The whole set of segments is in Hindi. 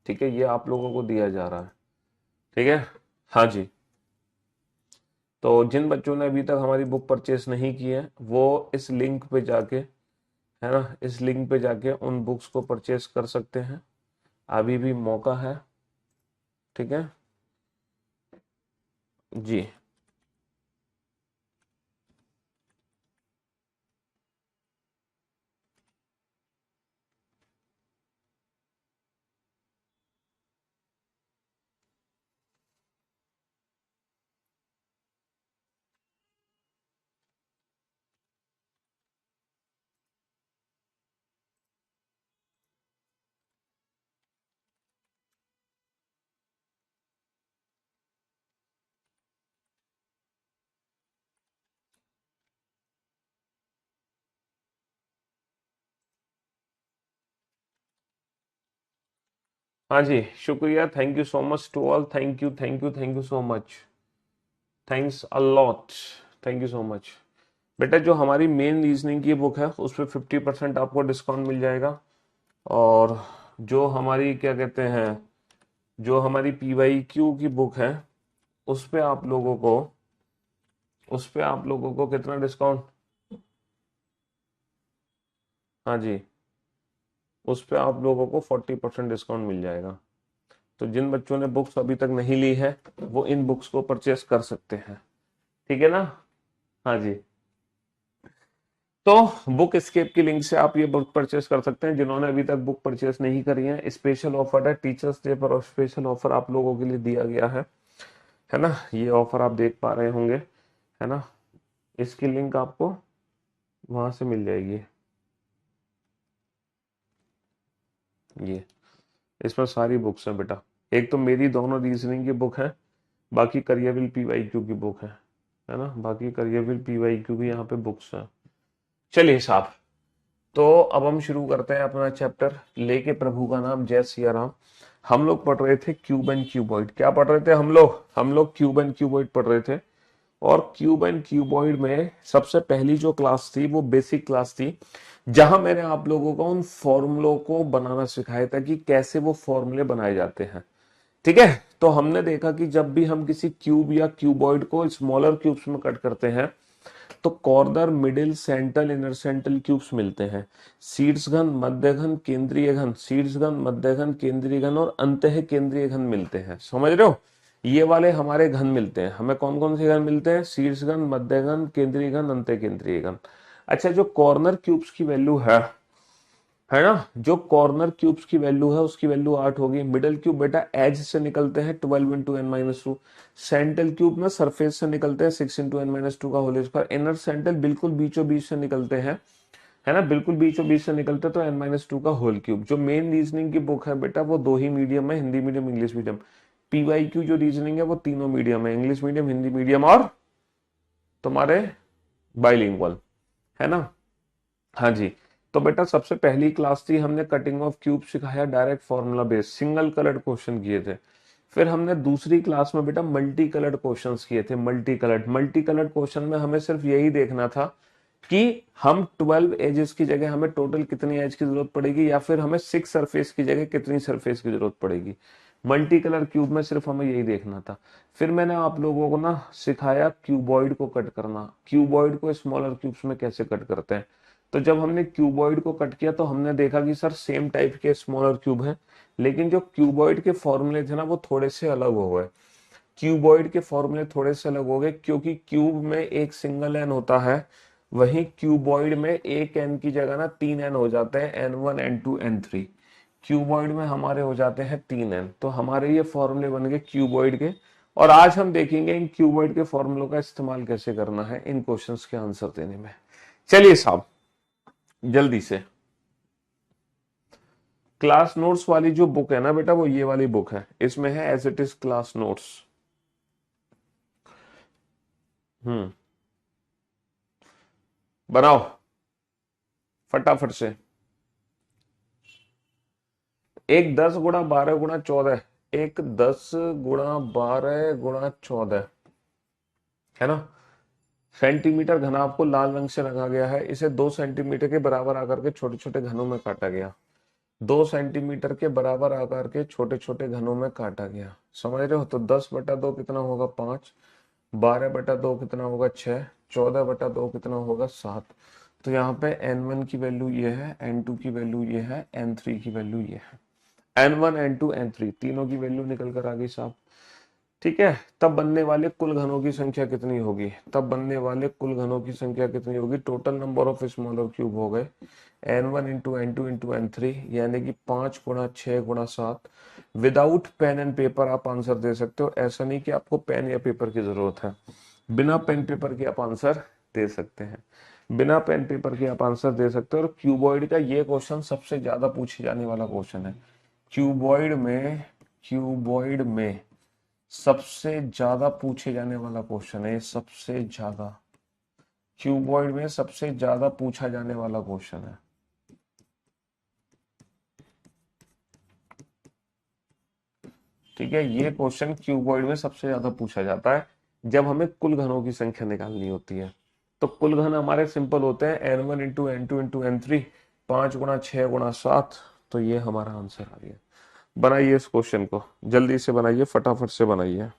ठीक है, ये आप लोगों को दिया जा रहा है। ठीक है, हाँ जी। तो जिन बच्चों ने अभी तक हमारी बुक परचेस नहीं की है वो इस लिंक पे जाके, है ना, इस लिंक पे जाके उन बुक्स को परचेस कर सकते हैं, अभी भी मौका है। ठीक है जी। हाँ जी, शुक्रिया, thank you so much to all, thank you thank you thank you so much, thanks a lot, thank you so much. बेटा जो हमारी मेन रीजनिंग की बुक है उस पर 50% आपको डिस्काउंट मिल जाएगा, और जो हमारी क्या कहते हैं, जो हमारी PYQ की बुक है उस पे आप लोगों को, उस पे आप लोगों को कितना डिस्काउंट, हाँ जी, उस पे आप लोगों को 40% डिस्काउंट मिल जाएगा। तो जिन बच्चों ने बुक्स अभी तक नहीं ली है वो इन बुक्स को परचेस कर सकते हैं। ठीक है ना, हाँ जी। तो बुक स्केप की लिंक से आप ये बुक परचेस कर सकते हैं। जिन्होंने अभी तक बुक परचेस नहीं करी है, स्पेशल ऑफर है टीचर्स डे पर, और स्पेशल ऑफर आप लोगों के लिए दिया गया है ना, ये ऑफर आप देख पा रहे होंगे, है ना। इसकी लिंक आपको वहां से मिल जाएगी, ये इसमें सारी बुक्स हैं बेटा। एक तो मेरी दोनों रीजनिंग की बुक है, बाकी करियरविल PYQ की बुक है ना, बाकी करियरविल PYQ की यहाँ पे बुक्स हैं। चलिए साहब, तो अब हम शुरू करते हैं अपना चैप्टर, लेके प्रभु का नाम जय सिया राम। हम लोग पढ़ रहे थे क्यूब एंड क्यूबॉइड। क्या पढ़ रहे थे हम लोग क्यूब एंड क्यूबॉइड पढ़ रहे थे। और क्यूब एंड क्यूबॉइड में सबसे पहली जो क्लास थी वो बेसिक क्लास थी, जहां मैंने आप लोगों को उन फॉर्मूलों को बनाना सिखाया था कि कैसे वो फॉर्मूले बनाए जाते हैं। ठीक है, तो हमने देखा कि जब भी हम किसी क्यूब या क्यूबॉइड को स्मॉलर क्यूब्स में कट करते हैं तो corner, middle, central, inner central cubes मिलते हैं। शीर्ष घन, मध्य घन, केंद्रीय घन, शीर्ष घन, मध्य घन, केंद्रीय घन और अंतः केंद्रीय घन मिलते हैं। समझ रहे हो, ये वाले हमारे घन मिलते हैं। हमें कौन कौन से घन मिलते हैं? शीर्ष घन, मध्य घन, केंद्रीय घन, अंतः केंद्रीय घन। अच्छा, जो कॉर्नर क्यूब्स की वैल्यू है ना, जो कॉर्नर क्यूब्स की वैल्यू है उसकी वैल्यू 8 होगी। मिडल क्यूब बेटा एज से निकलते हैं 12 into N minus two. Central cube में सरफेस से निकलते हैं 6 इंटू एन माइनस टू का होल स्क्वायर। इनर सेंट्रल बिल्कुल बीचों बीच से निकलते हैं, है ना, बिल्कुल बीचों बीच से निकलते हैं तो एन माइनस टू का होल क्यूब। जो मेन रीजनिंग की बुक है बेटा वो दो ही मीडियम है, Hindi medium, English medium. PYQ जो रीजनिंग है वो तीनों मीडियम है, इंग्लिश मीडियम, हिंदी मीडियम और तुम्हारे बाइलिंगुअल, है ना। हाँ जी। तो बेटा सबसे पहली क्लास थी, हमने कटिंग ऑफ क्यूब सिखाया, direct formula based single coloured question किए थे। फिर हमने दूसरी क्लास में बेटा मल्टी कलर्ड क्वेश्चंस किए थे। मल्टी कलर्ड क्वेश्चन में हमें सिर्फ यही देखना था कि हम 12 एजेस की जगह हमें टोटल कितनी एज की जरूरत पड़ेगी, या फिर हमें 6 सरफेस की जगह कितनी सरफेस की जरूरत पड़ेगी। मल्टी कलर क्यूब में सिर्फ हमें यही देखना था। फिर मैंने आप लोगों को ना सिखाया क्यूबॉइड को कट करना, क्यूबॉइड को स्मॉलर क्यूब्स में कैसे कट करते हैं। तो जब हमने क्यूबॉइड को कट किया तो हमने देखा कि सर सेम टाइप के स्मॉलर क्यूब है, लेकिन जो क्यूबॉइड के फॉर्मूले थे ना वो थोड़े से अलग हो गए। क्यूबॉइड के फॉर्मूले थोड़े से अलग हो गए क्योंकि क्यूब में एक सिंगल एन होता है, वहीं क्यूबॉइड में एक एन की जगह ना 3 एन हो जाते हैं, N1 N2 N3। क्यूबॉइड में हमारे हो जाते हैं 3 एन, तो हमारे ये फॉर्मूले बन गए क्यूबॉइड के। और आज हम देखेंगे इन क्यूबॉइड के फॉर्मूलों का इस्तेमाल कैसे करना है इन क्वेश्चंस के आंसर देने में। चलिए साहब, जल्दी से क्लास नोट्स वाली जो बुक है ना बेटा वो ये वाली बुक है, इसमें है as it is class notes. हम्म, बनाओ फटाफट से। एक 10 गुणा 12 गुणा 14, एक 10 गुणा 12 गुणा 14, है ना। सेंटीमीटर घन आपको लाल रंग से रखा गया है, इसे 2 सेंटीमीटर के बराबर आकर के छोटे छोटे घनों में काटा गया। 2 सेंटीमीटर के बराबर आकार के छोटे छोटे घनों में काटा गया। समझ रहे हो? तो 10/2 कितना होगा? 5। 12/2 कितना होगा? 6। 14/2 कितना होगा? 7। तो यहाँ पे n1 की वैल्यू ये है, n2 की वैल्यू ये है, n3 की वैल्यू ये है। n1 n2 n3 तीनों की वैल्यू निकल कर आ गई साहब। ठीक है। तब बनने वाले कुल घनों की संख्या कितनी होगी? तब बनने वाले कुल घनों की संख्या कितनी होगी? Total number of smaller cube हो गए n1 into n2 into n3, यानी कि 5 × 6 × 7। विदाउट पेन एंड पेपर आप आंसर दे सकते हो। ऐसा नहीं कि आपको पेन या पेपर की जरूरत है, बिना पेन पेपर के आप आंसर दे सकते हैं। बिना पेन पेपर के आप आंसर दे सकते हो। और क्यूबॉइड का ये क्वेश्चन सबसे ज्यादा पूछे जाने वाला क्वेश्चन है। क्यूबॉइड में सबसे ज्यादा पूछे जाने वाला क्वेश्चन है। सबसे ज्यादा क्यूबॉइड में सबसे ज्यादा पूछा जाने वाला क्वेश्चन है। ठीक है, ये क्वेश्चन क्यूबॉइड में सबसे ज्यादा पूछा जाता है जब हमें कुल घनों की संख्या निकालनी होती है। तो कुल घन हमारे सिंपल होते हैं n1 into n2 into n3, 5 × 6 × 7। तो ये हमारा आंसर आ गया। बनाइए इस क्वेश्चन को, जल्दी से बनाइए, फटाफट से बनाइए।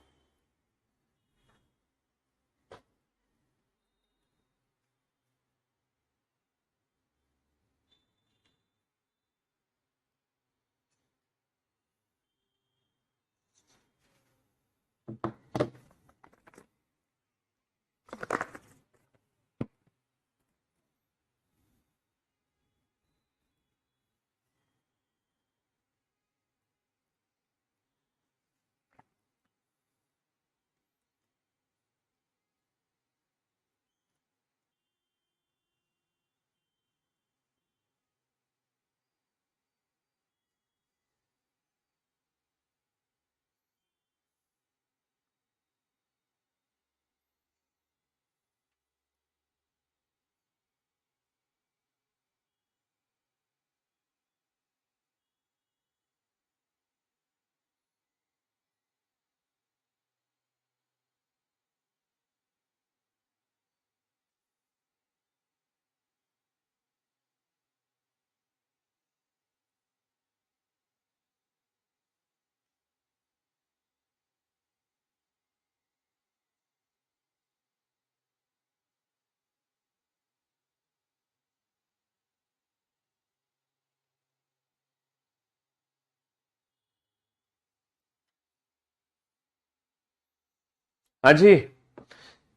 हाँ जी।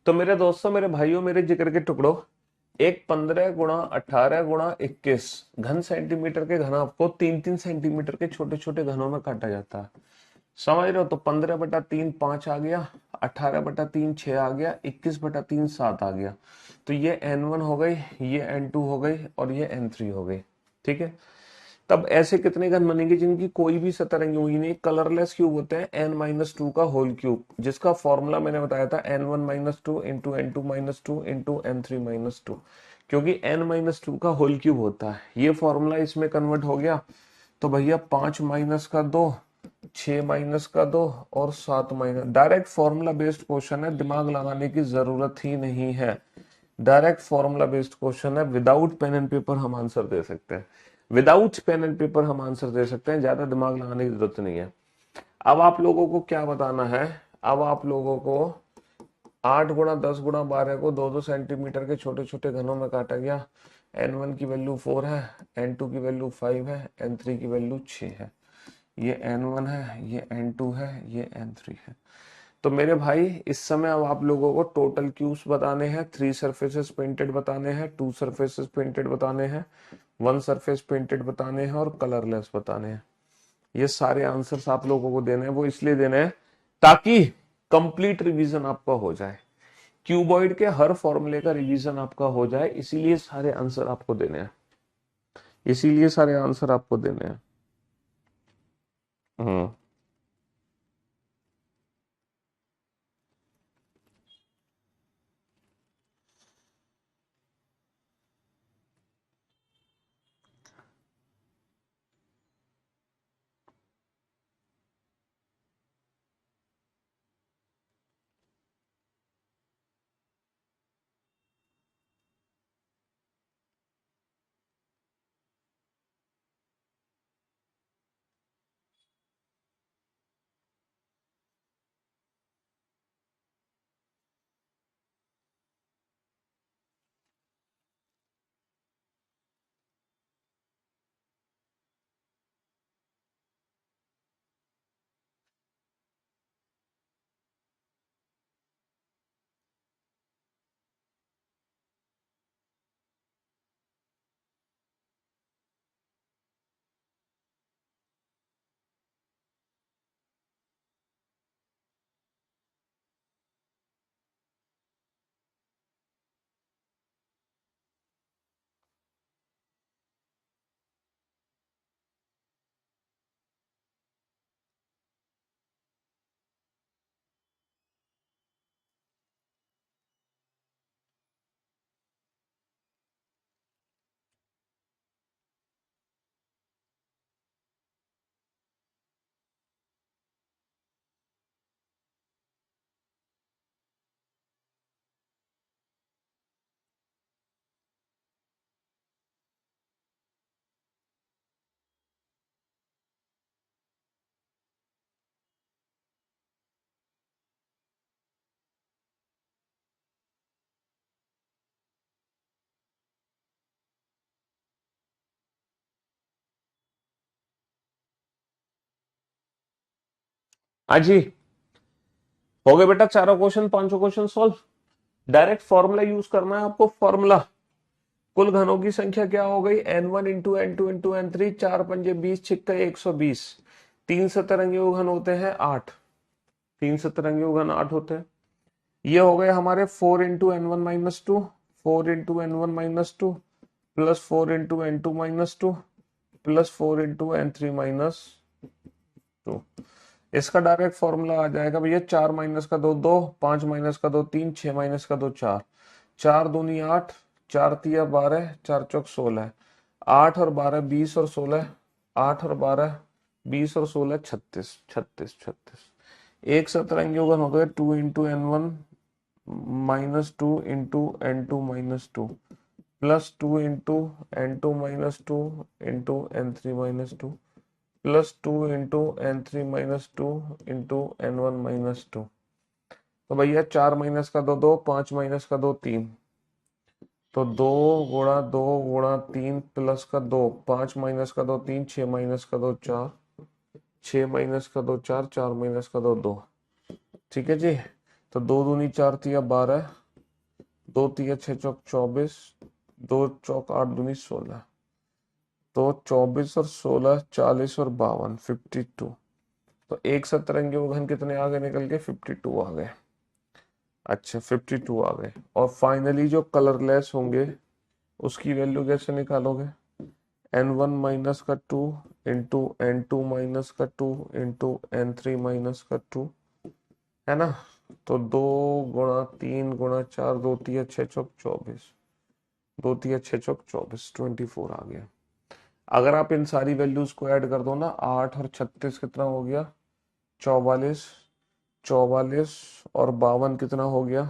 तो मेरे दोस्तों, मेरे भाइयों, मेरे जिक्र के टुकड़ों, एक 15 × 18 × 21 घन सेंटीमीटर के घनाभ को 3-3 सेंटीमीटर के छोटे छोटे घनों में काटा जाता है। समझ रहे हो? तो 15/3 5 आ गया, 18/3 6 आ गया, 21/3 7 आ गया। तो ये n1 हो गई, ये n2 हो गई और ये n3 हो गई। ठीक है। तब ऐसे कितने घन बनेंगे जिनकी कोई भी सतरंगी हुई नहीं? कलरलेस क्यूब होते हैं n-2 का होल क्यूब, जिसका फॉर्मूला मैंने बताया था n1-2 into n2-2 into n3-2, क्योंकि n-2 का होल क्यूब होता है। ये फॉर्मूला इसमें कन्वर्ट हो गया। तो भैया 5-2, 6-2 और 7-। डायरेक्ट फॉर्मूला बेस्ड क्वेश्चन है, दिमाग लगाने की जरूरत ही नहीं है। डायरेक्ट फॉर्मूला बेस्ड क्वेश्चन है, विदाउट पेन एंड पेपर हम आंसर दे सकते हैं। विदाउट पेन एंड पेपर हम आंसर दे सकते हैं, ज्यादा दिमाग लगाने की जरूरत नहीं है। अब आप लोगों को क्या बताना है? अब आप लोगों को 8 × 10 × 12 को 2-2 सेंटीमीटर के छोटे छोटे घनों में काटा गया। n1 की वैल्यू 4 है, n2 की वैल्यू 5 है, n3 की वैल्यू 6 है। ये n1 है, ये n2 है, ये n3 है। तो मेरे भाई, इस समय अब आप लोगों को टोटल क्यूब्स बताने हैं, 3 सरफेसेस पेंटेड बताने हैं, 2 सरफेसेस पेंटेड बताने हैं, 1 सरफेस पेंटेड बताने हैं और कलरलेस बताने हैं। ये सारे आंसर्स आप लोगों को देने हैं। वो इसलिए देने हैं ताकि कंप्लीट रिवीजन आपका हो जाए, क्यूबॉइड के हर फॉर्मूले का रिवीजन आपका हो जाए, इसीलिए सारे आंसर आपको देने हैं। इसीलिए सारे आंसर आपको देने हैं। हम्म। हाँ जी, हो गए बेटा चारों क्वेश्चन, पांचों question solve. Direct formula use करना है आपको, फॉर्मूला। कुल घनों की संख्या क्या हो गई, n1 into n2 into n3, 4 पंजे 20, छिक्का 120। तीन सतरंगी घन होते हैं 8, तीन सतरंगी घन 8 होते हैं। ये हो गए हमारे 4 into n1 minus 2, 4 into n1 minus 2 plus 4 into n2 minus 2 plus 4 into n3 minus 2। इसका डायरेक्ट फॉर्मूला आ जाएगा भैया, 4 - का 2 2, 5 - का 2 3, 6 - का 2 4, 4 दूनी 8, 4 तिया 12, 4 चौक 16, 8 और 12 20 और 16, 8 और 12 20 और 16 36 36। एक सतरंगी घन हो गए 2 into n1 minus 2 into n2 minus 2 plus 2 into n2 minus 2 into n3 minus 2 plus 2 into n3 minus 2 into n1 minus 2। तो भैया 4 - का 2 2, 5 - का 2 3, तो 2 × 2 × 3 प्लस का 2, 5 - का 2 3, 6 - का 2 4, 6 - का 2 4, 4 - का 2 2। ठीक है जी। तो 2 दूनी 4 तिया 12, 2 तिया 6 चौक 24, 2 चौक 8 दूनी 16, तो 24 और 16 40 और 52 52। तो एक सतरंगी घन कितने आ गए निकल के, 52 आ गए। अच्छा 52 आ गए। और फाइनली जो कलरलेस होंगे उसकी वैल्यू कैसे निकालोगे, n1 - का 2 इंटू n2 - का 2 इंटू n3 - का 2, है ना। तो 2 × 3 × 4, 2 तिया 6 चौक 24, 2 तिया 6 चौक 24, 24 आ गया। अगर आप इन सारी वैल्यूज को ऐड कर दो ना, 8 और 36 कितना हो गया, 44, 44 और 52 कितना हो गया,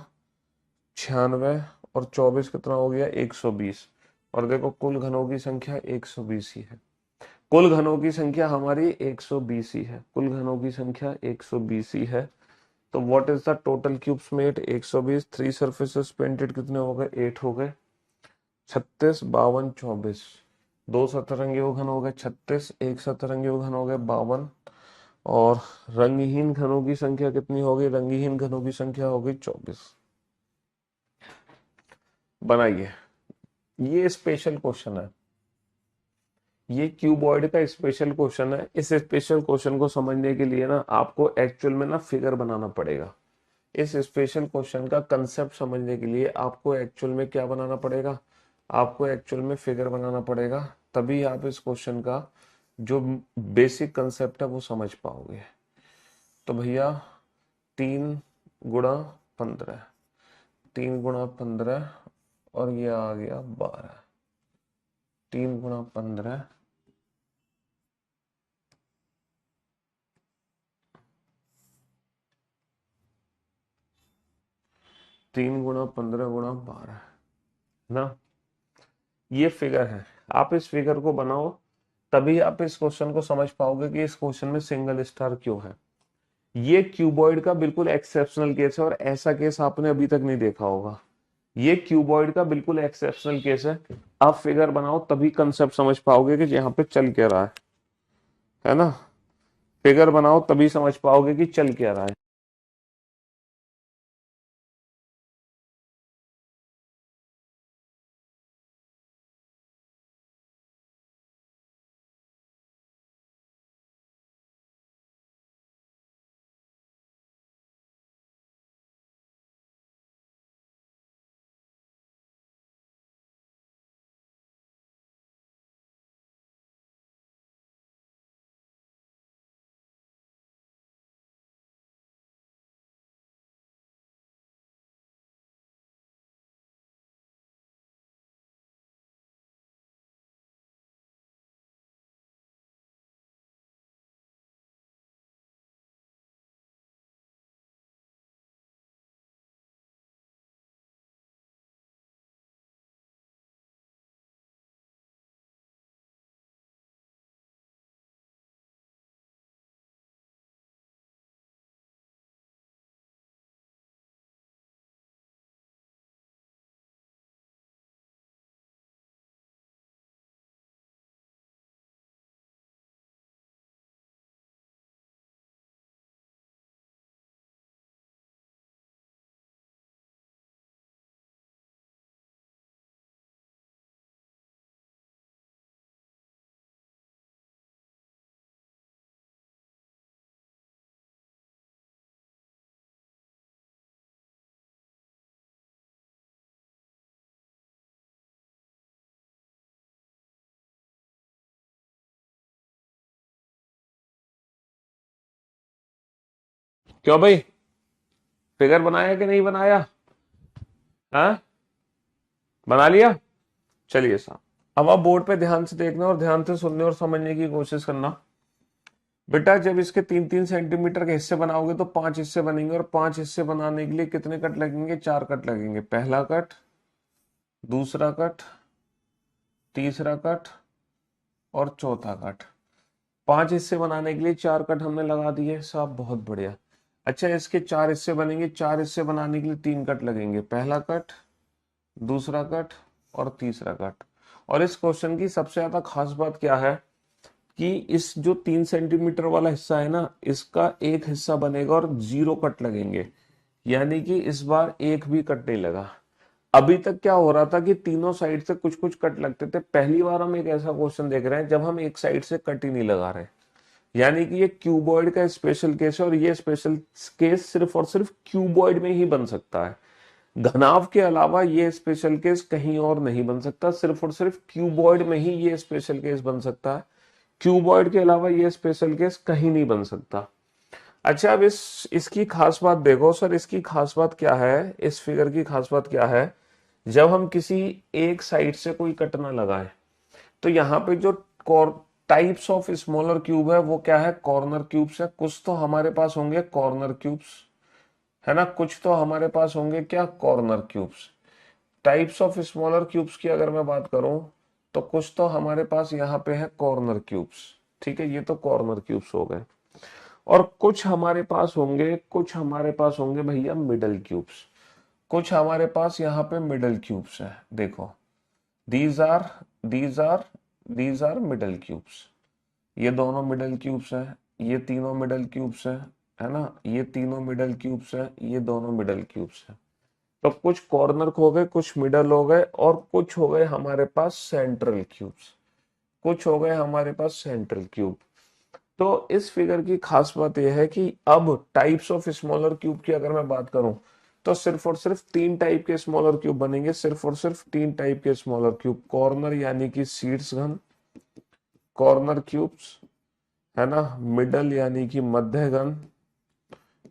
96, और 24 कितना हो गया, 120। और देखो कुल घनों की संख्या 120 ही है। कुल घनों की संख्या हमारी 120 ही है, कुल घनों की संख्या 120 ही है। तो what is the total cubes made, 120। 3 surfaces painted कितने हो गए, 8 हो गए। 36 52 24, दो सतरंगी घन हो गए 36, एक सतरंगी घन हो गए 52। और रंगहीन घनों की संख्या कितनी हो गई, रंगहीन घनों की संख्या हो गई 24। बनाइए, ये स्पेशल क्वेश्चन है, ये क्यूबॉइड का स्पेशल क्वेश्चन है। इस स्पेशल क्वेश्चन को समझने के लिए ना आपको एक्चुअल में ना फिगर बनाना पड़ेगा। इस स्पेशल क्वेश्चन का कंसेप्ट समझने के लिए आपको एक्चुअल में क्या बनाना पड़ेगा, आपको एक्चुअल में फिगर बनाना पड़ेगा। तभी आप इस क्वेश्चन का जो बेसिक कंसेप्ट है वो समझ पाओगे। तो भैया 3 × 15, 3 × 15 और ये आ गया 12, 3 × 15, 3 × 15 × 12 ना, ये फिगर है। आप इस फिगर को बनाओ, तभी आप इस क्वेश्चन को समझ पाओगे कि इस क्वेश्चन में सिंगल स्टार क्यों है। ये क्यूबॉइड का बिल्कुल एक्सेप्शनल केस है, और ऐसा केस आपने अभी तक नहीं देखा होगा। ये क्यूबॉइड का बिल्कुल एक्सेप्शनल केस है। आप फिगर बनाओ तभी कंसेप्ट समझ पाओगे कि यहाँ पे चल क्या रहा है ना। फिगर बनाओ तभी समझ पाओगे कि चल क्या रहा है। क्यों भाई, फिगर बनाया कि नहीं बनाया? हाँ, बना लिया। चलिए साहब, अब आप बोर्ड पे ध्यान से देखना और ध्यान से सुनने और समझने की कोशिश करना। बेटा जब इसके 3-3 सेंटीमीटर के हिस्से बनाओगे तो 5 हिस्से बनेंगे, और 5 हिस्से बनाने के लिए कितने कट लगेंगे? 4 कट लगेंगे। पहला कट, दूसरा कट, तीसरा कट और चौथा कट। 5 हिस्से बनाने के लिए 4 कट हमने लगा दिए साहब, बहुत बढ़िया। अच्छा, इसके 4 हिस्से बनेंगे, 4 हिस्से बनाने के लिए 3 कट लगेंगे। पहला कट, दूसरा कट और तीसरा कट। और इस क्वेश्चन की सबसे ज्यादा खास बात क्या है कि इस जो 3 सेंटीमीटर वाला हिस्सा है ना, इसका एक हिस्सा बनेगा और 0 कट लगेंगे, यानी कि इस बार एक भी कट नहीं लगा। अभी तक क्या हो रहा था कि तीनों साइड से कुछ कुछ कट लगते थे। पहली बार हम एक ऐसा क्वेश्चन देख रहे हैं जब हम एक साइड से कट ही नहीं लगा रहे, यानी कि ये क्यूबॉइड का स्पेशल केस है, और ये स्पेशल केस सिर्फ और सिर्फ क्यूबॉइड में ही बन सकता है। घनाभ के अलावा ये स्पेशल केस कहीं और नहीं बन सकता, सिर्फ और सिर्फ क्यूबॉइड में ही ये स्पेशल केस बन सकता है। क्यूबॉइड के अलावा ये स्पेशल केस कहीं नहीं बन सकता। अच्छा, अब इसकी खास बात देखो सर, इसकी खास बात क्या है, इस फिगर की खास बात क्या है। जब हम किसी एक साइड से कोई कट ना लगाए तो यहाँ पे जो टाइप्स ऑफ स्मॉलर क्यूब है वो क्या है? कॉर्नर क्यूब्स है। कुछ तो हमारे पास होंगे कॉर्नर क्यूब्स, है ना, कुछ तो हमारे पास होंगे क्या? Corner cubes. Types of smaller cubes की अगर मैं बात करूं तो कुछ तो हमारे पास यहाँ पे है कॉर्नर क्यूब्स। ठीक है, ये तो कॉर्नर क्यूब्स हो गए। और कुछ हमारे पास होंगे, कुछ हमारे पास होंगे भैया मिडल क्यूब्स। कुछ हमारे पास यहाँ पे मिडल क्यूब्स है। देखो, these are these are these are middle cubes. ये दोनों मिडल क्यूब्स हैं, ये तीनों मिडल क्यूब्स हैं, है ना, ये तीनों मिडल क्यूब्स हैं, ये दोनों मिडल क्यूब्स हैं। तो कुछ कॉर्नर हो गए, कुछ मिडल हो गए, और कुछ हो गए हमारे पास सेंट्रल क्यूब्स। कुछ हो गए हमारे पास सेंट्रल क्यूब। तो इस फिगर की खास बात यह है कि अब टाइप्स ऑफ स्मॉलर क्यूब की अगर मैं बात करूं तो सिर्फ और सिर्फ 3 टाइप के स्मॉलर क्यूब बनेंगे, सिर्फ और सिर्फ 3 टाइप के स्मॉलर क्यूब। कॉर्नर यानी कि शीर्ष घन, कॉर्नर क्यूब्स, है ना, मिडल यानी कि मध्य घन,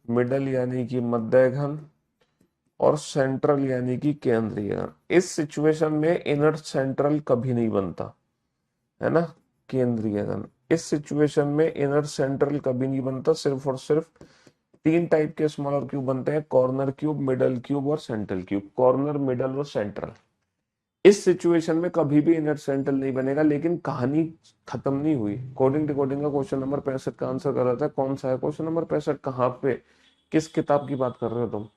मिडल यानी कि मध्य घन, और सेंट्रल यानी कि केंद्रीय घन। इस सिचुएशन में इनर सेंट्रल कभी नहीं बनता, है ना, केंद्रीय घन। इस सिचुएशन में इनर सेंट्रल कभी नहीं बनता, सिर्फ और सिर्फ 3 टाइप के स्मॉलर क्यूब बनते हैं, कॉर्नर क्यूब, मिडल क्यूब और सेंट्रल क्यूब। कॉर्नर, मिडल और सेंट्रल। इस सिचुएशन में कभी भी इनर सेंट्रल नहीं बनेगा। लेकिन कहानी खत्म नहीं हुई। कोडिंग डिकोडिंग का क्वेश्चन नंबर 65 का आंसर कर रहा था। कौन सा है क्वेश्चन नंबर 65? कहाँ पे, किस किताब की बात कर रहे हो तुम?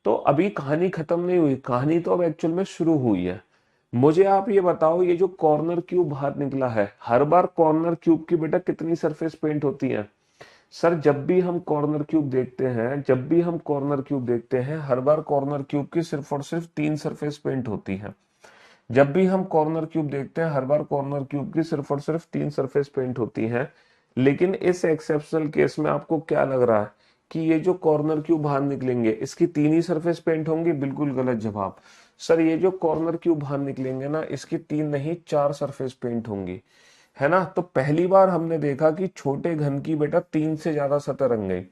तो अभी कहानी खत्म नहीं हुई, कहानी तो अब एक्चुअल में शुरू हुई है। मुझे आप ये बताओ, ये जो कॉर्नर क्यूब बाहर निकला है, हर बार कॉर्नर क्यूब की बेटा कितनी सरफेस पेंट होती है? सर, जब भी हम कॉर्नर क्यूब देखते हैं, जब भी हम कॉर्नर क्यूब देखते हैं, हर बार कॉर्नर क्यूब की सिर्फ और सिर्फ 3 सरफेस पेंट होती है। जब भी हम कॉर्नर क्यूब देखते हैं, हर बार कॉर्नर क्यूब की सिर्फ और सिर्फ 3 सरफेस पेंट होती है। लेकिन इस एक्सेप्शनल केस में आपको क्या लग रहा है कि ये जो कॉर्नर क्यूब बाहर निकलेंगे इसकी 3 ही सरफेस पेंट होंगी? बिल्कुल गलत जवाब। सर, ये जो कॉर्नर क्यूब बाहर निकलेंगे ना, इसकी 3 नहीं 4 सरफेस पेंट होंगी, है ना। तो पहली बार हमने देखा कि छोटे घन की बेटा 3 से ज्यादा सतह रंग गई।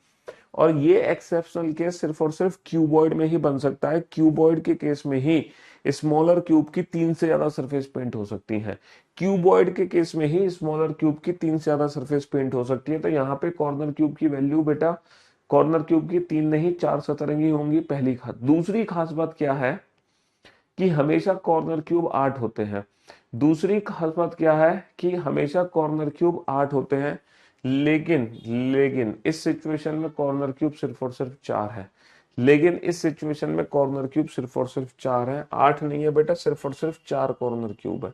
और ये एक्सेप्शनल केस सिर्फ और सिर्फ क्यूबॉइड में ही बन सकता है। क्यूबॉइड के केस में ही स्मॉलर क्यूब की 3 से ज्यादा सरफेस पेंट हो सकती है। क्यूबॉइड के केस में ही स्मॉलर क्यूब की 3 से ज्यादा सरफेस पेंट हो सकती है। तो यहाँ पे कॉर्नर क्यूब की वैल्यू बेटा, कॉर्नर क्यूब की 3 नहीं 4 सतरंगी होंगी। पहली खास। दूसरी खास बात क्या है कि हमेशा कॉर्नर क्यूब 8 होते हैं। दूसरी खास बात क्या है कि हमेशा कॉर्नर क्यूब 8 होते हैं। लेकिन लेकिन इस सिचुएशन में कॉर्नर क्यूब सिर्फ और सिर्फ 4 है। लेकिन इस सिचुएशन में कॉर्नर क्यूब सिर्फ और सिर्फ 4 है, 8 नहीं है बेटा। सिर्फ और सिर्फ 4 कॉर्नर क्यूब है।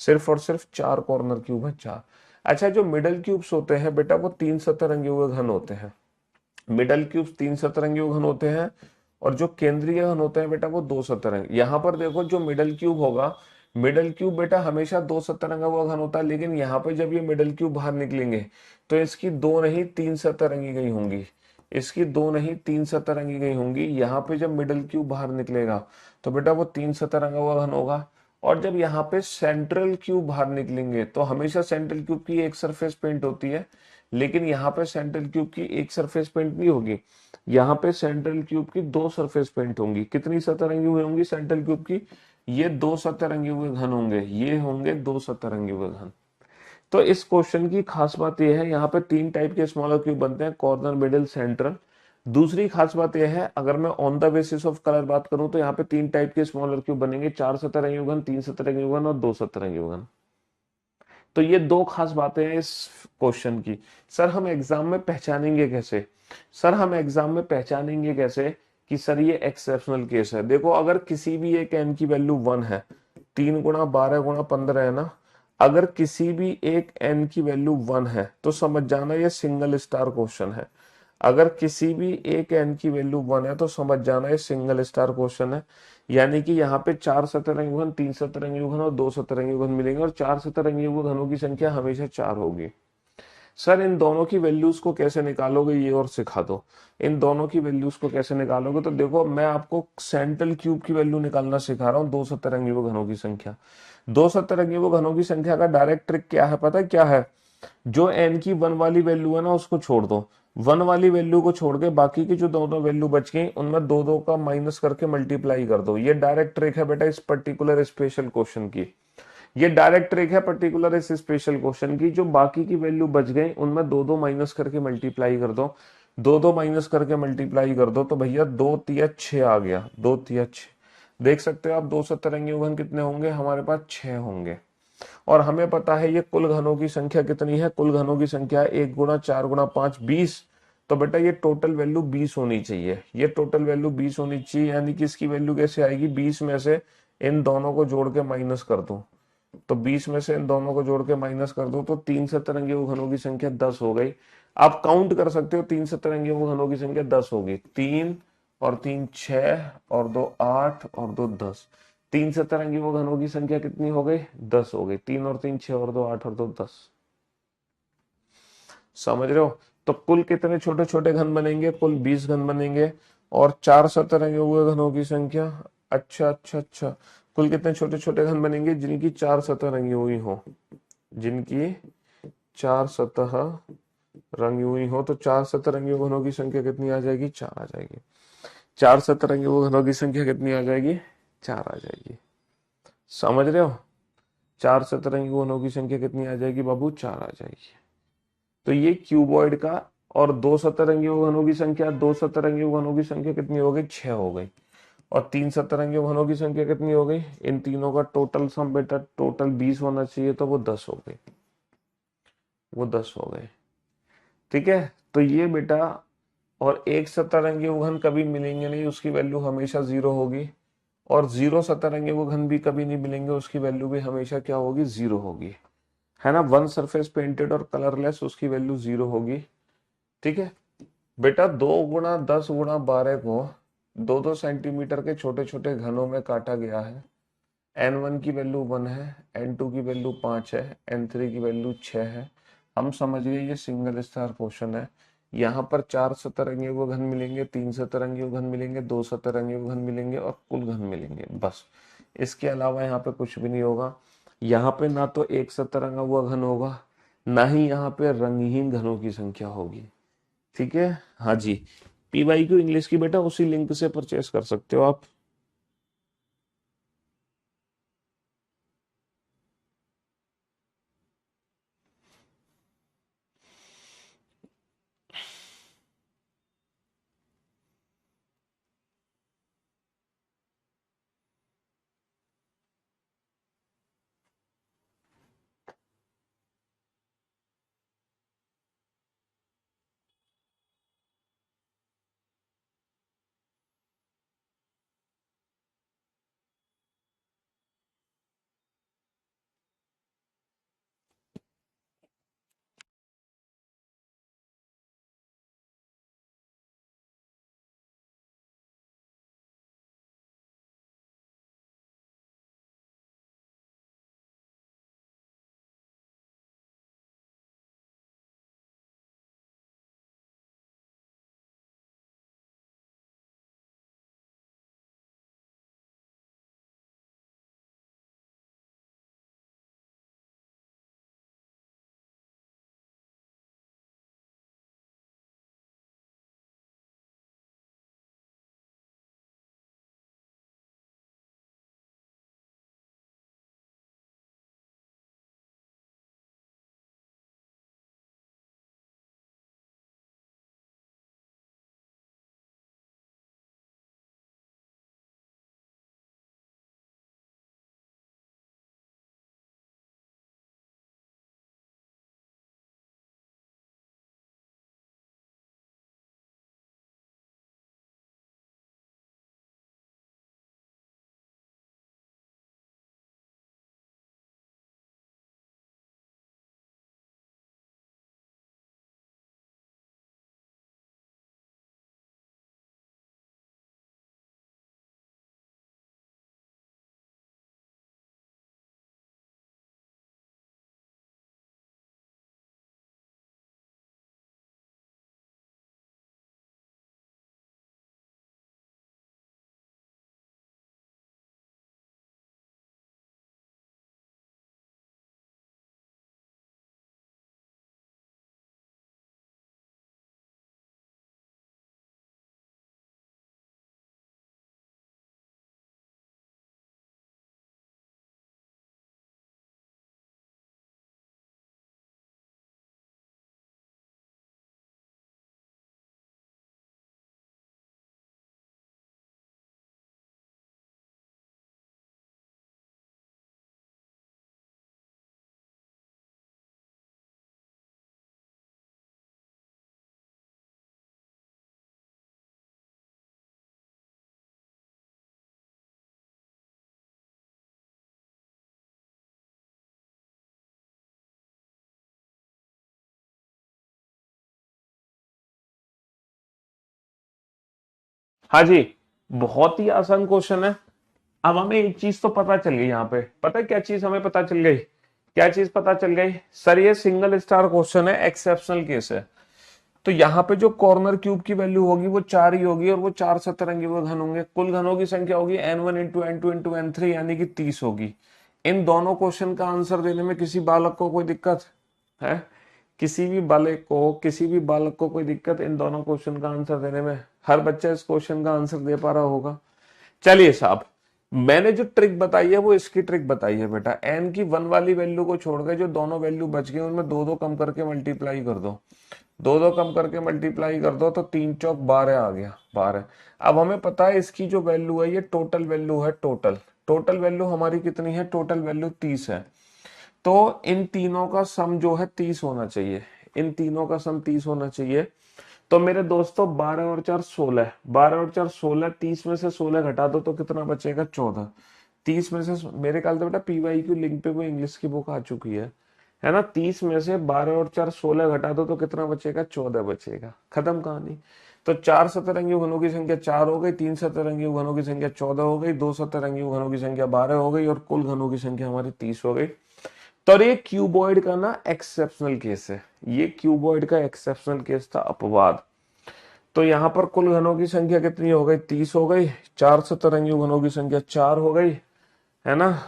सिर्फ और सिर्फ 4 कॉर्नर क्यूब है, 4। अच्छा, जो मिडल क्यूब्स होते हैं बेटा, वो 3 सतरंगी हुए घन होते हैं। मिडल क्यूब्स 3 सतरंगी घन होते हैं। और जो केंद्रीय घन होते हैं बेटा, वो 2 सतरंग। यहाँ पर देखो, जो मिडल क्यूब होगा, मिडल क्यूब बेटा हमेशा 2 सतरंगा हुआ घन होता है। लेकिन यहाँ पे जब ये मिडल क्यूब बाहर निकलेंगे तो इसकी 2 नहीं 3 सतरंगी गई होंगी। इसकी 2 नहीं 3 सतरंगी गई होंगी। यहाँ पे जब मिडल क्यूब बाहर निकलेगा तो बेटा वो 3 सतरंगा हुआ घन होगा। और जब यहाँ पे सेंट्रल क्यूब बाहर निकलेंगे तो हमेशा सेंट्रल क्यूब की एक सरफेस पेंट होती है, लेकिन यहाँ पे सेंट्रल क्यूब की एक सरफेस पेंट नहीं होगी, यहाँ पे सेंट्रल क्यूब की दो सरफेस पेंट होंगी। कितनी सतह रंगी हुई होंगी सेंट्रल क्यूब की? ये दो सतह रंगे हुए घन होंगे, ये होंगे दो सतह रंगे हुए घन। तो इस क्वेश्चन की खास बात यह है, यहाँ पे तीन टाइप के स्मॉलर क्यूब बनते हैं, कॉर्नर, मिडिल, सेंट्रल। दूसरी खास बात यह है, अगर मैं on the basis of colour बात करूं तो यहाँ पे तीन टाइप के स्मॉलर क्यूब बनेंगे, चार सतरंगी घन, तीन सतरंगी घन और दो सतरंगी घन। तो ये दो खास बातें हैं इस क्वेश्चन की। सर हम एग्जाम में पहचानेंगे कैसे? सर हम एग्जाम में पहचानेंगे कैसे कि सर ये एक्सेप्शनल केस है? देखो, अगर किसी भी एक एन की वैल्यू 1 है, 3 × 12 × 15 है ना, अगर किसी भी एक एन की वैल्यू 1 है तो समझ जाना ये सिंगल स्टार क्वेश्चन है। अगर किसी भी एक एन की वैल्यू 1 है तो समझ जाना ये सिंगल स्टार क्वेश्चन है। यानी कि यहाँ पे चार सतरंगी घन, तीन सतरंगी घन और दो सतरंगी घन मिलेंगे, और चार सतरंगी घनों की संख्या हमेशा चार होगी। सर इन दोनों की वैल्यूज को कैसे निकालोगे ये और सिखा दो। इन दोनों की वैल्यूज को कैसे निकालोगे? तो देखो, मैं आपको सेंट्रल क्यूब की वैल्यू निकालना सिखा रहा हूँ, दो सतरंगी घनों की संख्या। दो सतरंगी घनों की संख्या का डायरेक्ट ट्रिक क्या है, पता है क्या है? जो एन की 1 वाली वैल्यू है ना, उसको छोड़ दो। 1 वाली वैल्यू को छोड़ के बाकी की जो दोनों वैल्यू बच गई उनमें दो दो का माइनस करके मल्टीप्लाई कर दो। ये डायरेक्ट ट्रिक है बेटा इस पर्टिकुलर स्पेशल क्वेश्चन की। ये डायरेक्ट ट्रिक है पर्टिकुलर इस स्पेशल क्वेश्चन की। जो बाकी की वैल्यू बच गई उनमें दो दो माइनस करके मल्टीप्लाई कर दो। दो दो माइनस करके मल्टीप्लाई कर दो तो भैया दो तिया छह आ गया, दो तिया छह। देख सकते हो आप, दो सतरंगी घन कितने होंगे हमारे पास? छह होंगे। और हमें पता है ये कुल घनों की संख्या कितनी है? कुल घनों की संख्या 1 × 4 × 5 20। तो बेटा ये टोटल वैल्यू 20 होनी चाहिए, ये टोटल वैल्यू 20 होनी चाहिए। यानी कि इसकी वैल्यू कैसे आएगी? 20 में से इन दोनों को जोड़ के माइनस कर दो, तो 20 में से इन दोनों को जोड़ के माइनस कर दो तो तीन सतरंगी घनों की संख्या 10 हो गई। आप काउंट कर सकते हो, तीन सतरंगी घनों की संख्या 10 होगी। तीन और तीन छह और दो आठ और दो 10। तीन सतरंगी घनों की संख्या कितनी हो गई? 10 हो गई। तीन और तीन छह और दो आठ और दो 10। समझ रहे हो? तो कुल कितने छोटे छोटे घन बनेंगे? कुल 20 घन बनेंगे। और चार सतरंगी हुए घनों की संख्या, अच्छा अच्छा अच्छा, कुल कितने छोटे छोटे घन बनेंगे जिनकी चार सतह रंगी हुई हो? जिनकी चार सतह रंगी हुई हो, तो चार सतरंगी घनों की संख्या कितनी आ जाएगी? चार आ जाएगी। चार सतरंगी घनों की संख्या कितनी आ जाएगी? चार आ जाएगी। समझ रहे हो? चार सतरंगी घनों की संख्या कितनी आ जाएगी बाबू? चार आ जाएगी। तो ये क्यूबॉइड का। और दो सतरंगी घनों की संख्या, दो सतरंगी घनों की संख्या कितनी हो गई? छह हो गई। और तीन सतरंगी घनों की संख्या कितनी हो गई? इन तीनों का टोटल सम बेटा टोटल 20 होना चाहिए, तो वो 10 हो गई, वो 10 हो गए। ठीक है, तो ये बेटा। और एक सतरंगी घन कभी मिलेंगे नहीं, उसकी वैल्यू हमेशा जीरो होगी। और जीरो सतरंगी घन भी कभी नहीं मिलेंगे, उसकी वैल्यू भी हमेशा क्या होगी? जीरो होगी। है ना? वन सरफेस पेंटेड और कलरलेस, उसकी वैल्यू जीरो होगी। ठीक है बेटा, 2 × 10 × 12 को दो दो सेंटीमीटर के छोटे छोटे घनों में काटा गया है। n1 की वैल्यू 1 है, n2 की वैल्यू 5 है, n3 की वैल्यू 6 है। हम समझ गए ये सिंगल स्टार क्वेश्चन है। यहाँ पर चार सतरंगी घन मिलेंगे, तीन सतरंगी घन मिलेंगे, दो सतरंगी घन मिलेंगे और कुल घन मिलेंगे, बस। इसके अलावा यहाँ पे कुछ भी नहीं होगा। यहाँ पे ना तो एक सतरंगा हुआ घन होगा, ना ही यहाँ पे रंगहीन घनों की संख्या होगी। ठीक है, हाँ जी। पीवाई क्यू इंग्लिश की बेटा उसी लिंक से परचेस कर सकते हो आप। हाँ जी, बहुत ही आसान क्वेश्चन है। अब हमें एक चीज तो पता चल गई यहाँ पे, पता है क्या चीज हमें पता चल गई? क्या चीज पता चल गई सर? ये सिंगल स्टार क्वेश्चन है, एक्सेप्शनल केस है। तो यहाँ पे जो कॉर्नर क्यूब की वैल्यू होगी वो 4 ही होगी, और वो 4 सतरंगी वो घन होंगे। कुल घनों की संख्या होगी n1 into n2 into n3, यानी कि 30 होगी। इन दोनों क्वेश्चन का आंसर देने में किसी बालक को कोई दिक्कत है? किसी भी बालक को कोई दिक्कत इन दोनों क्वेश्चन का आंसर देने में? हर बच्चा इस क्वेश्चन का आंसर दे पा रहा होगा। चलिए साहब, मैंने जो ट्रिक बताई है वो इसकी ट्रिक बताई है बेटा। एन की 1 वाली वैल्यू को छोड़ के जो दोनों वैल्यू बच गई उनमें दो दो कम करके मल्टीप्लाई कर दो। दो दो कम करके मल्टीप्लाई कर दो तो 3 चौक 12 आ गया, 12। अब हमें पता है इसकी जो वैल्यू है ये टोटल वैल्यू है। टोटल टोटल वैल्यू हमारी कितनी है? टोटल वैल्यू 30 है। तो इन तीनों का सम जो है 30 होना चाहिए। इन तीनों का सम 30 होना चाहिए। तो मेरे दोस्तों 12 और 4 16, 12 और 4 16, 30 में से 16 घटा दो तो कितना बचेगा? 14। 30 में से मेरे ख्याल से बेटा पीवाई क्यू लिंक पे वो इंग्लिश की बुक आ चुकी है ना? 30 में से 12 और 4 16 घटा दो तो कितना बचेगा? 14 बचेगा। खत्म कहानी। तो 4 सतरंगी घनों की संख्या 4 हो गई, 3 सतरंगी घनों की संख्या 14 हो गई, 2 सतरंगी घनों की संख्या 12 हो गई, और कुल घनों की संख्या हमारी 30 हो गई। तो ये क्यूबॉइड का ना एक्सेप्शनल केस है। ये क्यूबॉइड का एक्सेप्शनल केस था, अपवाद। तो यहाँ पर कुल घनों की संख्या कितनी हो गई? 30 हो गई। 4 सतरंगी घनों की संख्या 4 हो गई, है ना?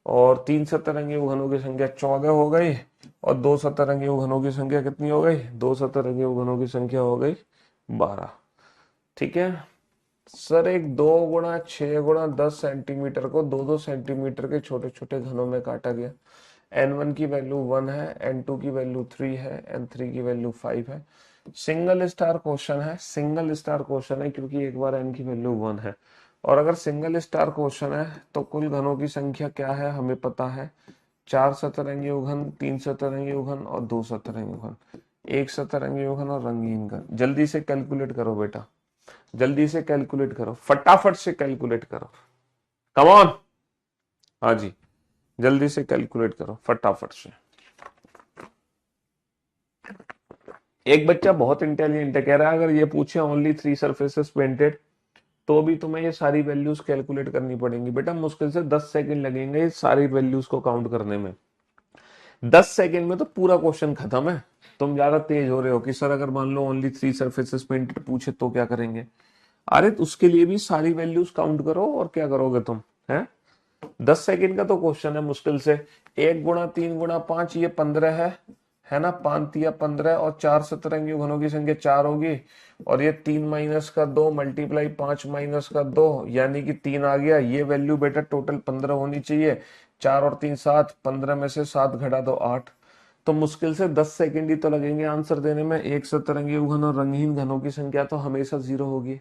और 3 सतरंगी घनों की संख्या 14 हो गई, और 2 सतरंगी घनों की संख्या कितनी हो गई? 2 सतरंगी घनों की संख्या हो गई 12। ठीक है सर, एक 2 गुणा 6 गुणा 10 सेंटीमीटर को 2 2 सेंटीमीटर के छोटे छोटे घनों में काटा गया। n1 की वैल्यू 1 है, n2 की वैल्यू 3 है, n3 की वैल्यू 5 है। सिंगल स्टार क्वेश्चन है, सिंगल स्टार क्वेश्चन है क्योंकि एक बार n की वैल्यू 1 है। और अगर सिंगल स्टार क्वेश्चन है तो कुल घनों की संख्या क्या है हमें पता है? 4 सतरंगी घन, 3 सतरंगी घन और 2 सतरंगी घन, 1 सतरंगी घन और रंगीन घन। जल्दी से कैलकुलेट करो बेटा, जल्दी से कैलकुलेट करो, फटाफट से कैलकुलेट करो। Come on. हाँ जी, जल्दी से कैलकुलेट करो फटाफट से। एक बच्चा बहुत इंटेलिजेंट है, कह रहा है अगर ये पूछे ओनली 3 सरफेसेस पेंटेड तो भी तुम्हें ये सारी वैल्यूज कैलकुलेट करनी पड़ेंगी। बेटा मुश्किल से 10 सेकंड लगेंगे ये सारी वैल्यूज को काउंट करने में। 10 सेकंड में तो पूरा क्वेश्चन खत्म है। तुम ज्यादा तेज हो रहे हो कि सर अगर मान लो ओनली 3 सरफेसेस पेंटेड पूछे तो क्या करेंगे? अरे तो उसके लिए भी सारी वैल्यूज काउंट करो, और क्या करोगे तुम? है 10 सेकंड का तो क्वेश्चन है मुश्किल से। 1 गुणा 3 गुणा 5 ये 15 है ना? 5 या 15, और 4 सतरंगी घनों की संख्या 4 होगी, और ये 3 माइनस का 2 मल्टीप्लाई 5 माइनस का 2 यानी कि 3 आ गया। ये वैल्यू बेटा टोटल 15 होनी चाहिए। 4 और 3 7, 15 में से 7 घटा दो 8। तो मुश्किल से 10 सेकंड ही तो लगेंगे आंसर देने में। एक सतरंगी घन और रंगीन घनों की संख्या तो हमेशा 0 होगी।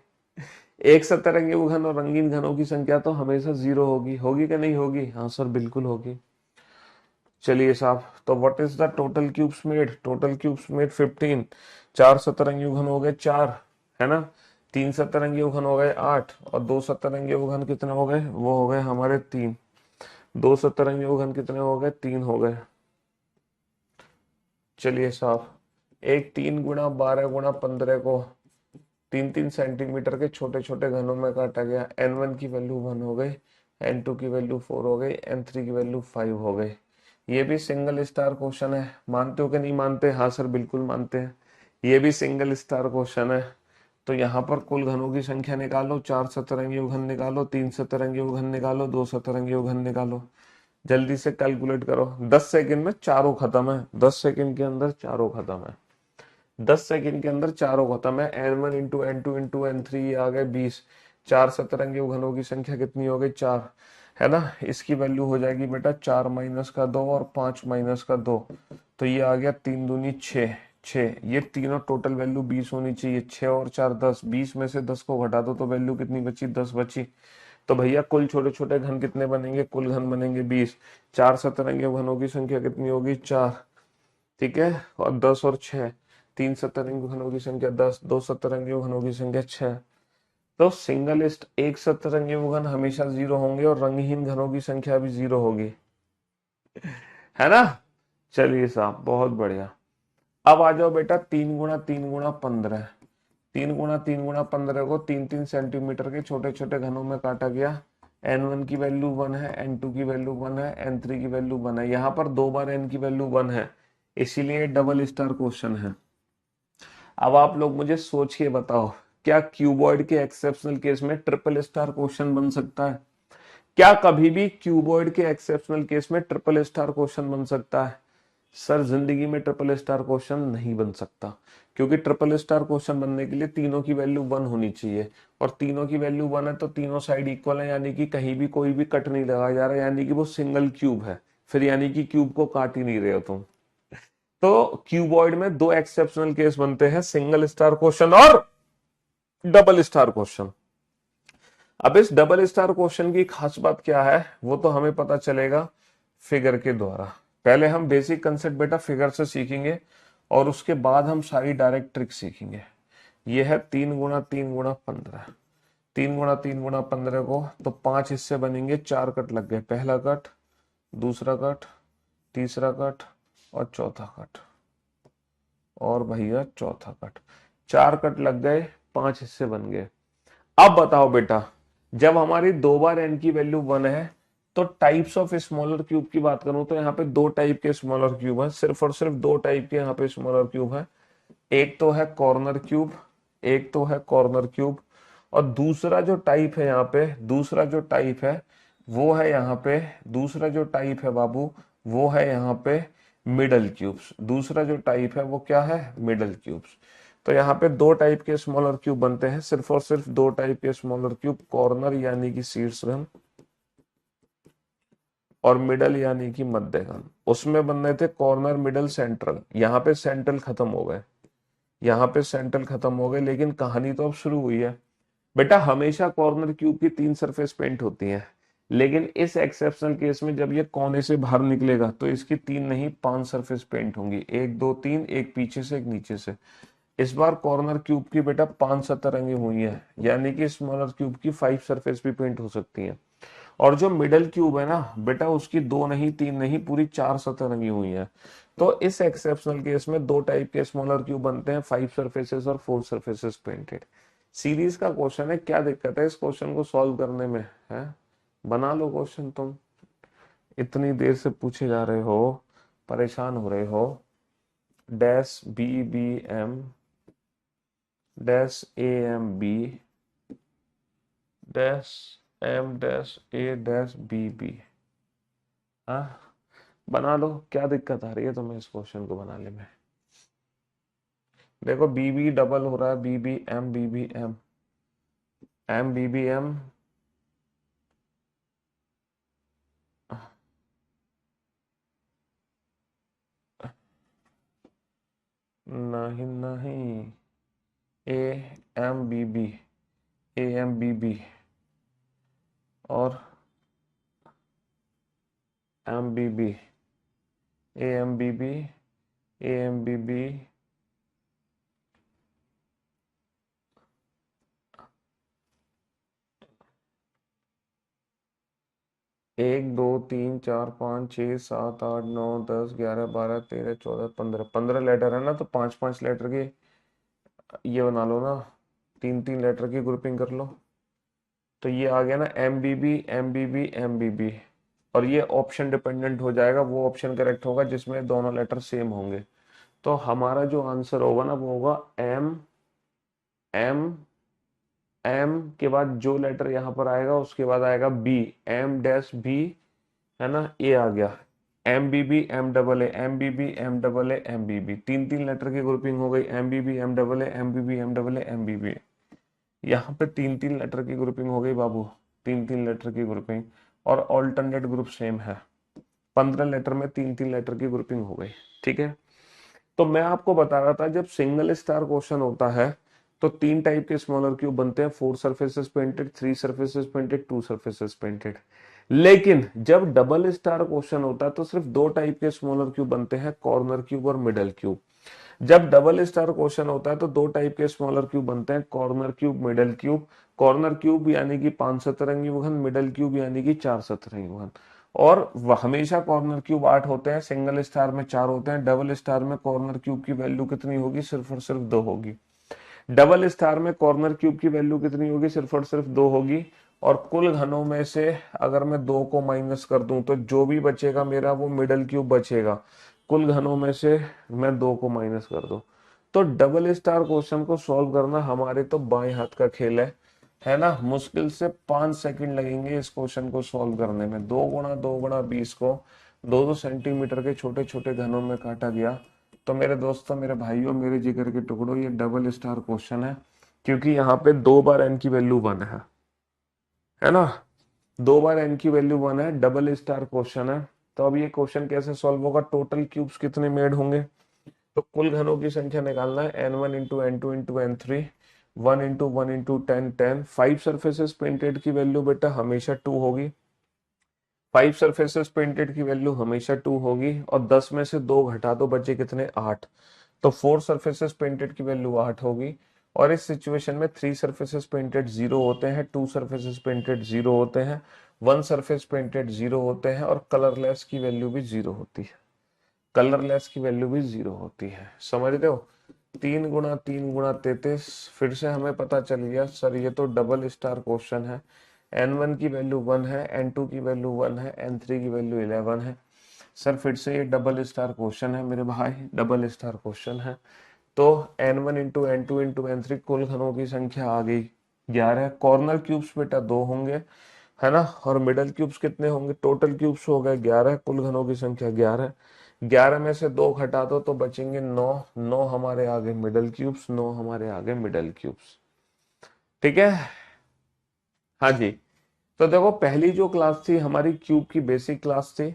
एक सतरंगी घन और रंगीन घनों की संख्या तो हमेशा 0 होगी। होगी कि नहीं होगी? हाँ सर बिल्कुल होगी। चलिए साहब, तो what is the total cubes made? Total cubes made 15। 4 सतरंगी घन हो गए 4, है ना? 3 सतरंगी घन हो गए 8, और 2 सतरंगी घन कितने हो गए? वो हो गए हमारे 3। 2 सतरंगी घन कितने हो गए? 3 हो गए। चलिए साहब, एक 3 गुणा 12 गुणा 15 को 3 3 सेंटीमीटर के छोटे छोटे घनों में काटा गया। n1 की वैल्यू 1 हो गई, n2 की वैल्यू 4 हो गई, n3 की वैल्यू 5 हो गई। ये भी सिंगल स्टार क्वेश्चन है। मानते हो कि नहीं मानते? हाँ सर बिल्कुल मानते हैं। ये भी सिंगल स्टार क्वेश्चन है। तो यहाँ पर कुल घनों की संख्या निकालो। 4 सतरंगी घन निकालो, 3 सतरंगी घन निकालो, 2 सतरंगी घन निकालो। जल्दी से कैलकुलेट करो। 10 सेकंड में चारों खत्म है। 10 सेकंड के अंदर चारों खत्म है। 10 सेकंड के अंदर चारों खत्म है। n1 into n2 into n3 आ गए 20। 4 सतरंगी घनों की संख्या कितनी हो गई? 4, है ना? इसकी वैल्यू हो जाएगी बेटा 4 माइनस का 2 और 5 माइनस का 2। तो ये आ गया 3 दूनी 6, 6। ये तीनों टोटल वैल्यू 20 होनी चाहिए। 6 और 4 10, 20 में से 10 को घटा दो तो वैल्यू कितनी बची? 10 बची। तो भैया कुल छोटे छोटे घन कितने बनेंगे? कुल घन बनेंगे 20। 4 सतरंगी घनों की संख्या कितनी होगी? 4। ठीक है, और 10 और 6, 3 सतरंगी घनों की संख्या 10, 2 सतरंगी घनों की संख्या 6। तो सिंगलिस्ट एक सतरंगी घन हमेशा 0 होंगे, और रंगहीन घनों की संख्या भी 0 होगी, है ना? चलिए साहब बहुत बढ़िया। अब आ जाओ बेटा 3 गुणा 3 गुणा 15। 3 × 3 × 15 को 3 3 सेंटीमीटर के छोटे छोटे घनों में काटा गया। n1 की वैल्यू 1 है, n2 की वैल्यू 1 है, n3 की वैल्यू 1 है। यहाँ पर 2 बार n की वैल्यू 1 है, इसीलिए डबल स्टार क्वेश्चन है। अब आप लोग मुझे सोच के बताओ, क्या क्यूबॉइड के एक्सेप्शनल केस में ट्रिपल स्टार क्वेश्चन बन सकता है? क्या कभी भी क्यूबॉइड के एक्सेप्शनल केस में ट्रिपल स्टार क्वेश्चन बन सकता है? सर जिंदगी में ट्रिपल स्टार क्वेश्चन नहीं बन सकता, क्योंकि ट्रिपल स्टार क्वेश्चन बनने के लिए तीनों की वैल्यू 1 होनी चाहिए, और तीनों की वैल्यू 1 है तो तीनों साइड इक्वल है, यानी कि कहीं भी कोई भी कट नहीं लगाया जा रहा, यानी कि वो सिंगल क्यूब है, फिर यानी कि क्यूब को काट ही नहीं रहे हो तुम। तो क्यूबॉइड में दो एक्सेप्शनल केस बनते हैं, सिंगल स्टार क्वेश्चन और डबल स्टार क्वेश्चन। अब इस डबल स्टार क्वेश्चन की खास बात क्या है वो तो हमें पता चलेगा फिगर के द्वारा। पहले हम बेसिक कंसेप्ट बेटा फिगर से सीखेंगे, और उसके बाद हम सारी डायरेक्ट ट्रिक सीखेंगे। ये है 3 × 3 × 15। 3 × 3 × 15 को तो 5 हिस्से बनेंगे, 4 कट लग गए, पहला कट, दूसरा कट, तीसरा कट और चौथा कट, और भैया चौथा कट। 4 कट लग गए, 5 हिस्से बन गए। अब बताओ बेटा, जब हमारी 2 बार n की वैल्यू 1 है, तो टाइप्स ऑफ स्मॉलर क्यूब की बात करूं तो यहाँ पे 2 टाइप के स्मॉलर क्यूब है, सिर्फ और सिर्फ 2 टाइप के यहाँ पे स्मॉलर क्यूब है। एक तो है कॉर्नर क्यूब, एक तो है कॉर्नर क्यूब, और दूसरा जो टाइप है यहाँ पे, दूसरा जो टाइप है वो है यहाँ पे, दूसरा जो टाइप है बाबू वो है यहाँ पे मिडल क्यूब्स। दूसरा जो टाइप है वो क्या है? Middle cubes. तो यहाँ पे 2 टाइप के स्मॉलर क्यूब बनते हैं, सिर्फ और सिर्फ 2 टाइप के स्मॉलर क्यूब, कॉर्नर यानी कि शीर्ष घन, और मिडल यानी कि मध्य घन। उसमें बन रहे थे कॉर्नर, मिडल, सेंट्रल। यहाँ पे सेंट्रल खत्म हो गए, यहाँ पे सेंट्रल खत्म हो गए, लेकिन कहानी तो अब शुरू हुई है। बेटा हमेशा कॉर्नर क्यूब की 3 सरफेस पेंट होती हैं, लेकिन इस एक्सेप्शनल केस में जब ये कोने से बाहर निकलेगा तो इसकी 3 नहीं 5 सरफेस पेंट होंगी, 1 2 3, एक पीछे से एक नीचे से। इस बार कॉर्नर क्यूब की बेटा 5 सतरंगी हुई है, यानी कि स्मॉलर क्यूब की 5 सरफेस भी पेंट हो सकती हैं। और जो मिडल क्यूब है ना बेटा, उसकी 2 नहीं 3 नहीं पूरी 4 सतरंगी हुई है। तो इस एक्सेप्शनल केस में 2 टाइप के स्मॉलर क्यूब बनते हैं, 5 सरफेसेस और 4 सरफेसेस पेंटेड। सीरीज का क्वेश्चन है, क्या दिक्कत है इस क्वेश्चन को सॉल्व करने में है? बना लो क्वेश्चन तुम, इतनी देर से पूछे जा रहे हो, परेशान हो रहे हो। Dash B B M dash A M B dash M dash A dash B B. हाँ बना लो, क्या दिक्कत आ रही है तुम्हें इस क्वेश्चन को बनाने में? देखो बी बी डबल हो रहा है, B B M, B B M, M B B M. नहीं नहीं, A M B B, A M B B और M B B, A M B B, A M B B. 1 2 3 4 5 6 7 8 9 10 11 12 13 14 15, 15 letter है ना, तो 5 5 लेटर की ये बना लो ना, 3 3 लेटर की ग्रुपिंग कर लो। तो ये आ गया ना M B B M B B M B B, और ये ऑप्शन डिपेंडेंट हो जाएगा, वो ऑप्शन करेक्ट होगा जिसमें दोनों लेटर सेम होंगे। तो हमारा जो आंसर होगा ना वो होगा एम, एम, एम के बाद जो लेटर यहाँ पर आएगा उसके बाद आएगा बी, एम डैश बी, है ना, ए आ गया, M B B M double A, M B B M double A M B B. 3 3 letter की ग्रुपिंग हो गई, M B B M double A, M B B M double A M B B. यहाँ पे 3 3 लेटर की ग्रुपिंग हो गई बाबू, 3 3 लेटर की ग्रुपिंग, और ऑल्टरनेट ग्रुप सेम है। 15 लेटर में 3 3 लेटर की ग्रुपिंग हो गई, ठीक है। तो मैं आपको बता रहा था, जब सिंगल स्टार क्वेश्चन होता है तो 3 टाइप के स्मॉलर क्यूब बनते हैं, 4 surfaces painted, 3 surfaces painted, 2 surfaces painted. लेकिन जब डबल स्टार क्वेश्चन होता है तो सिर्फ 2 टाइप के स्मॉलर क्यूब बनते हैं, कॉर्नर क्यूब और मिडल क्यूब। जब डबल स्टार क्वेश्चन होता है तो 2 टाइप के स्मॉलर क्यूब बनते हैं, corner cube, middle cube. Corner cube यानी कि 5 सतरंगी घन, मिडल क्यूब यानी कि 4 सतरंगी घन। और हमेशा कॉर्नर क्यूब 8 होते हैं, सिंगल स्टार में 4 होते हैं, डबल स्टार में कॉर्नर क्यूब की वैल्यू कितनी होगी? सिर्फ और सिर्फ 2 होगी। डबल स्टार में कॉर्नर क्यूब की वैल्यू कितनी होगी, सिर्फ और सिर्फ 2 होगी। और कुल घनों में से अगर मैं 2 को माइनस कर दूं तो जो भी बचेगा मेरा वो मिडल क्यूब बचेगा। कुल घनों में से मैं 2 को माइनस कर दूं, तो डबल स्टार क्वेश्चन को सॉल्व करना हमारे तो बाएं हाथ का खेल है ना। मुश्किल से 5 सेकंड लगेंगे इस क्वेश्चन को सॉल्व करने में। 2 गुणा 2 गुणा 20 को 2-2 सेंटीमीटर के छोटे छोटे घनों में काटा गया। तो मेरे दोस्तों, मेरे भाइयों, मेरे जिगर के टुकड़ों, ये डबल स्टार क्वेश्चन है, क्योंकि यहाँ पे 2 बार n की वैल्यू 1 है ना। 2 बार n की वैल्यू 1 है, डबल स्टार क्वेश्चन है। तो अब ये क्वेश्चन कैसे सॉल्व होगा, टोटल क्यूब्स कितने मेड होंगे, तो कुल घनों की संख्या निकालना है, n1 into n2 into n3, 1 into 1 into 10 10। 5 surfaces painted की वैल्यू बेटा हमेशा 2 होगी। 5 सरफेसेस पेंटेड की वैल्यू हमेशा 2 होगी, और 10 में से 2 घटा दो, बचे कितने, 8। तो 4 सरफेसेस पेंटेड की वैल्यू 8 होगी। और इस सिचुएशन में 3 सरफेसेस पेंटेड 0 होते हैं, 2 सरफेसेस पेंटेड 0 होते हैं, 1 सरफेस पेंटेड 0 होते हैं, और कलरलेस की वैल्यू भी 0 होती है। कलरलेस की वैल्यू भी 0 होती है, समझ रहे हो। 3 गुणा 3 गुणा 33। फिर से हमें पता चल गया सर ये तो डबल स्टार क्वेश्चन है। n1 की वैल्यू 1 है, n2 की वैल्यू 1 है, n3 की वैल्यू 11 है। सर फिर से ये डबल स्टार क्वेश्चन है मेरे भाई, डबल स्टार क्वेश्चन है। तो n1 into n2 into n3, कुल घनों की संख्या आ गई 11। कॉर्नर क्यूब्स बेटा 2 होंगे, है ना। और मिडल क्यूब्स कितने होंगे, टोटल क्यूब्स हो गए 11, कुल घनों की संख्या 11। 11 में से 2 घटा दो तो बचेंगे 9। 9 हमारे आगे मिडल क्यूब्स, 9 हमारे आगे मिडल क्यूब्स। ठीक है, हाँ जी। तो देखो, पहली जो क्लास थी हमारी क्यूब की बेसिक क्लास थी,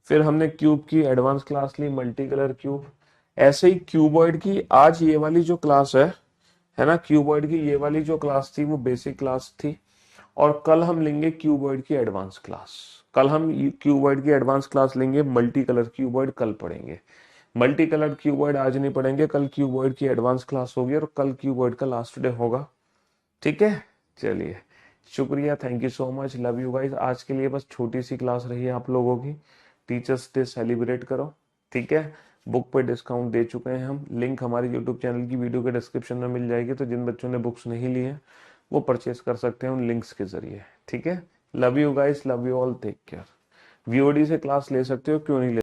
फिर हमने क्यूब की एडवांस क्लास ली, मल्टी कलर क्यूब। ऐसे ही क्यूबॉइड की आज ये वाली जो क्लास है ना, क्यूबॉइड की ये वाली जो क्लास थी वो बेसिक क्लास थी। और कल हम लेंगे क्यूबॉइड की एडवांस क्लास। कल हम क्यूबॉइड की एडवांस क्लास लेंगे, मल्टी कलर क्यूबॉइड कल पढ़ेंगे। मल्टी कलर क्यूबॉइड आज नहीं पढ़ेंगे, कल क्यूबॉइड की एडवांस क्लास होगी, और कल क्यूबॉइड का लास्ट डे होगा। ठीक है, चलिए, शुक्रिया, thank you so much, love you guys. आज के लिए बस छोटी सी क्लास रही है आप लोगों की। टीचर्स डे सेलिब्रेट करो, ठीक है। बुक पे डिस्काउंट दे चुके हैं हम, लिंक हमारे यूट्यूब चैनल की वीडियो के डिस्क्रिप्शन में मिल जाएगी। तो जिन बच्चों ने बुक्स नहीं ली है वो परचेस कर सकते हैं उन लिंक्स के जरिए, ठीक है। Love you guys, love you all, take care. VOD से क्लास ले सकते हो, क्यों नहीं ले